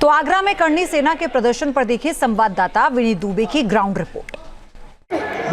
तो आगरा में करनी सेना के प्रदर्शन पर देखिए संवाददाता विनीत दुबे की ग्राउंड रिपोर्ट।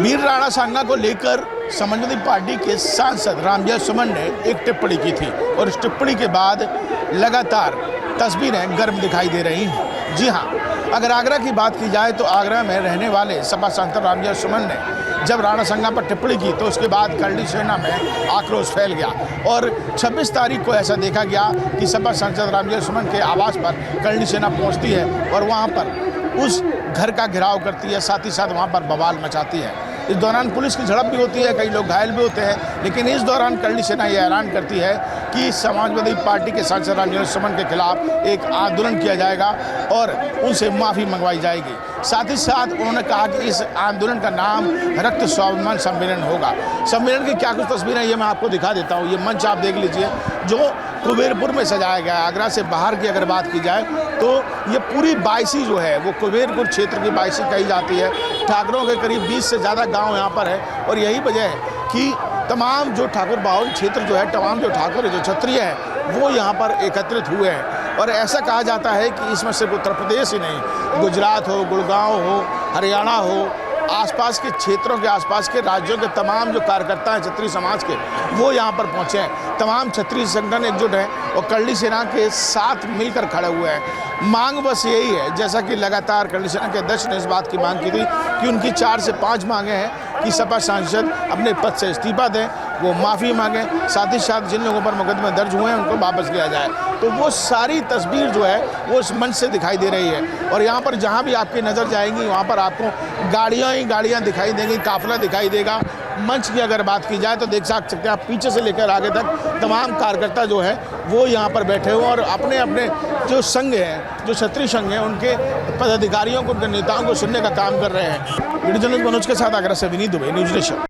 वीर राणा सांगा को लेकर समाजवादी पार्टी के सांसद रामजय सुमन ने एक टिप्पणी की थी और इस टिप्पणी के बाद लगातार तस्वीरें गर्म दिखाई दे रही हैं। जी हां, अगर आगरा की बात की जाए तो आगरा में रहने वाले सपा सांसद रामजय सुमन ने जब राणा सांगा पर टिप्पणी की तो उसके बाद करनी सेना में आक्रोश फैल गया और 26 तारीख को ऐसा देखा गया कि सपा सांसद रामजय सुमन के आवास पर करनी सेना पहुंचती है और वहां पर उस घर का घेराव करती है, साथ ही साथ वहां पर बवाल मचाती है। इस दौरान पुलिस की झड़प भी होती है, कई लोग घायल भी होते हैं, लेकिन इस दौरान करनी सेना यह ऐलान करती है कि समाजवादी पार्टी के सांसद रामजय सुमन के खिलाफ एक आंदोलन किया जाएगा और उनसे माफ़ी मंगवाई जाएगी। साथ ही साथ उन्होंने कहा कि इस आंदोलन का नाम रक्त स्वाभिमान सम्मेलन होगा। सम्मेलन की क्या कुछ तस्वीरें ये मैं आपको दिखा देता हूँ। ये मंच आप देख लीजिए जो कुबेरपुर में सजाया गया है। आगरा से बाहर की अगर बात की जाए तो ये पूरी बायसी जो है वो कुबेरपुर क्षेत्र की बायसी कही जाती है। ठाकुरों के करीब 20 से ज़्यादा गांव यहाँ पर है और यही वजह है कि तमाम जो ठाकुर बाहुल क्षेत्र जो है, तमाम जो ठाकुर जो क्षत्रिय हैं वो यहाँ पर एकत्रित हुए हैं। और ऐसा कहा जाता है कि इसमें सिर्फ उत्तर प्रदेश ही नहीं, गुजरात हो, गुड़गांव हो, हरियाणा हो, आसपास के क्षेत्रों के आसपास के राज्यों के तमाम जो कार्यकर्ता हैं क्षत्रिय समाज के वो यहाँ पर पहुँचे हैं। तमाम क्षत्रिय संगठन एकजुट हैं और करनी सेना के साथ मिलकर खड़े हुए हैं। मांग बस यही है, जैसा कि लगातार करनी सेना के अध्यक्ष ने इस बात की मांग की थी कि उनकी 4 से 5 मांगे हैं कि सपा सांसद अपने पद से इस्तीफा दें, वो माफ़ी मांगें, साथ ही साथ जिन लोगों पर मुकदमे दर्ज हुए हैं उनको वापस लिया जाए। तो वो सारी तस्वीर जो है वो इस मंच से दिखाई दे रही है और यहाँ पर जहाँ भी आपकी नज़र जाएंगी वहाँ पर आपको गाड़ियाँ ही गाड़ियाँ दिखाई देंगी, काफिला दिखाई देगा। मंच की अगर बात की जाए तो देख सकते हैं आप पीछे से लेकर आगे तक तमाम कार्यकर्ता जो है वो यहाँ पर बैठे हुए और अपने अपने जो संघ हैं, जो क्षत्रिय संघ हैं, उनके पदाधिकारियों को, उनके नेताओं को सुनने का काम कर रहे हैं। वीडियो जर्नलिस्ट मनोज के साथ आगरा से विनीत दुबे, न्यूज़ नेशन।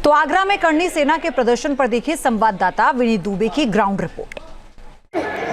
तो आगरा में करनी सेना के प्रदर्शन पर देखिए संवाददाता विनीत दुबे की ग्राउंड रिपोर्ट।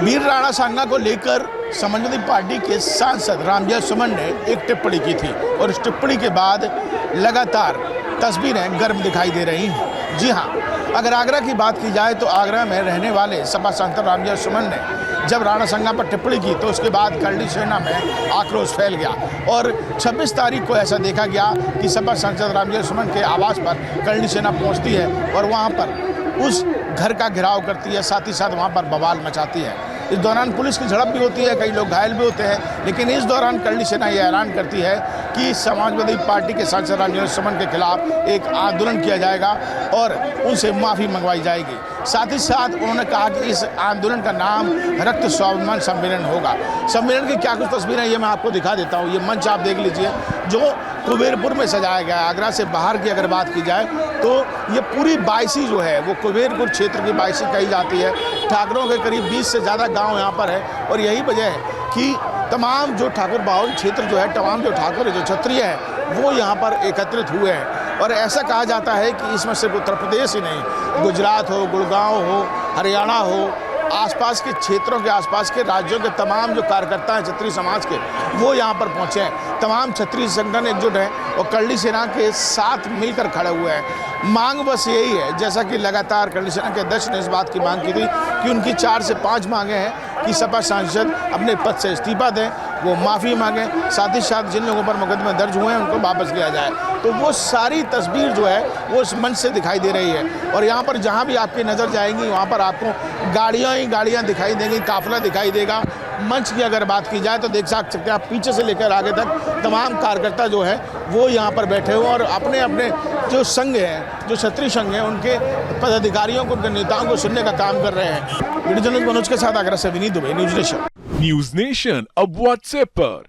वीर राणा सांगा को लेकर समाजवादी पार्टी के सांसद रामजय सुमन ने एक टिप्पणी की थी और इस टिप्पणी के बाद लगातार तस्वीरें गर्म दिखाई दे रही हैं। जी हां, अगर आगरा की बात की जाए तो आगरा में रहने वाले सपा सांसद रामजय सुमन ने जब राणा सांगा पर टिप्पणी की तो उसके बाद करनी सेना में आक्रोश फैल गया और 26 तारीख को ऐसा देखा गया कि सपा सांसद रामजय सुमन के आवास पर करनी सेना पहुंचती है और वहां पर उस घर का घेराव करती है, साथ ही साथ वहां पर बवाल मचाती है। इस दौरान पुलिस की झड़प भी होती है, कई लोग घायल भी होते हैं, लेकिन इस दौरान करनी सेना यह ऐलान करती है कि समाजवादी पार्टी के सांसद रामजय सुमन के खिलाफ एक आंदोलन किया जाएगा और उनसे माफ़ी मंगवाई जाएगी। साथ ही साथ उन्होंने कहा कि इस आंदोलन का नाम रक्त स्वाभिमान सम्मेलन होगा। सम्मेलन की क्या कुछ तस्वीरें ये मैं आपको दिखा देता हूँ। ये मंच आप देख लीजिए जो कुबेरपुर में सजाया गया है। आगरा से बाहर की अगर बात की जाए तो ये पूरी बायसी जो है वो कुबेरपुर क्षेत्र की बायसी कही जाती है। ठाकुरों के करीब 20 से ज़्यादा गांव यहाँ पर है और यही वजह है कि तमाम जो ठाकुर बाहुल क्षेत्र जो है, तमाम जो ठाकुर जो क्षत्रिय हैं वो यहाँ पर एकत्रित हुए हैं। और ऐसा कहा जाता है कि इसमें सिर्फ उत्तर प्रदेश ही नहीं, गुजरात हो, गुड़गांव हो, हरियाणा हो, आसपास के क्षेत्रों के आसपास के राज्यों के तमाम जो कार्यकर्ता हैं क्षत्रिय समाज के वो यहाँ पर पहुँचे हैं। तमाम क्षत्रिय संगठन एकजुट हैं और करनी सेना के साथ मिलकर खड़े हुए हैं। मांग बस यही है, जैसा कि लगातार करनी सेना के अध्यक्ष ने इस बात की मांग की थी कि उनकी 4 से 5 मांगे हैं कि सपा सांसद अपने पद से इस्तीफा दें, वो माफ़ी मांगें, साथ ही साथ जिन लोगों पर मुकदमे दर्ज हुए हैं उनको वापस लिया जाए। तो वो सारी तस्वीर जो है वो इस मंच से दिखाई दे रही है और यहाँ पर जहाँ भी आपकी नज़र जाएंगी वहाँ पर आपको गाड़ियाँ ही गाड़ियाँ दिखाई देंगी, काफिला दिखाई देगा। मंच की अगर बात की जाए तो देख सकते हैं आप पीछे से लेकर आगे तक तमाम कार्यकर्ता जो है वो यहाँ पर बैठे हुए और अपने अपने जो संघ हैं, जो क्षत्रिय संघ हैं, उनके पदाधिकारियों को, उनके नेताओं को सुनने का काम कर रहे हैं। वीडियो जर्नलिस्ट मनोज के साथ आगरा से Vineet Dubey, news nation. News nation अब व्हाट्सएप पर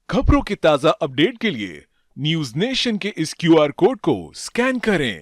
खबरों की ताज़ा अपडेट के लिए न्यूज़ नेशन के इस QR कोड को स्कैन करें।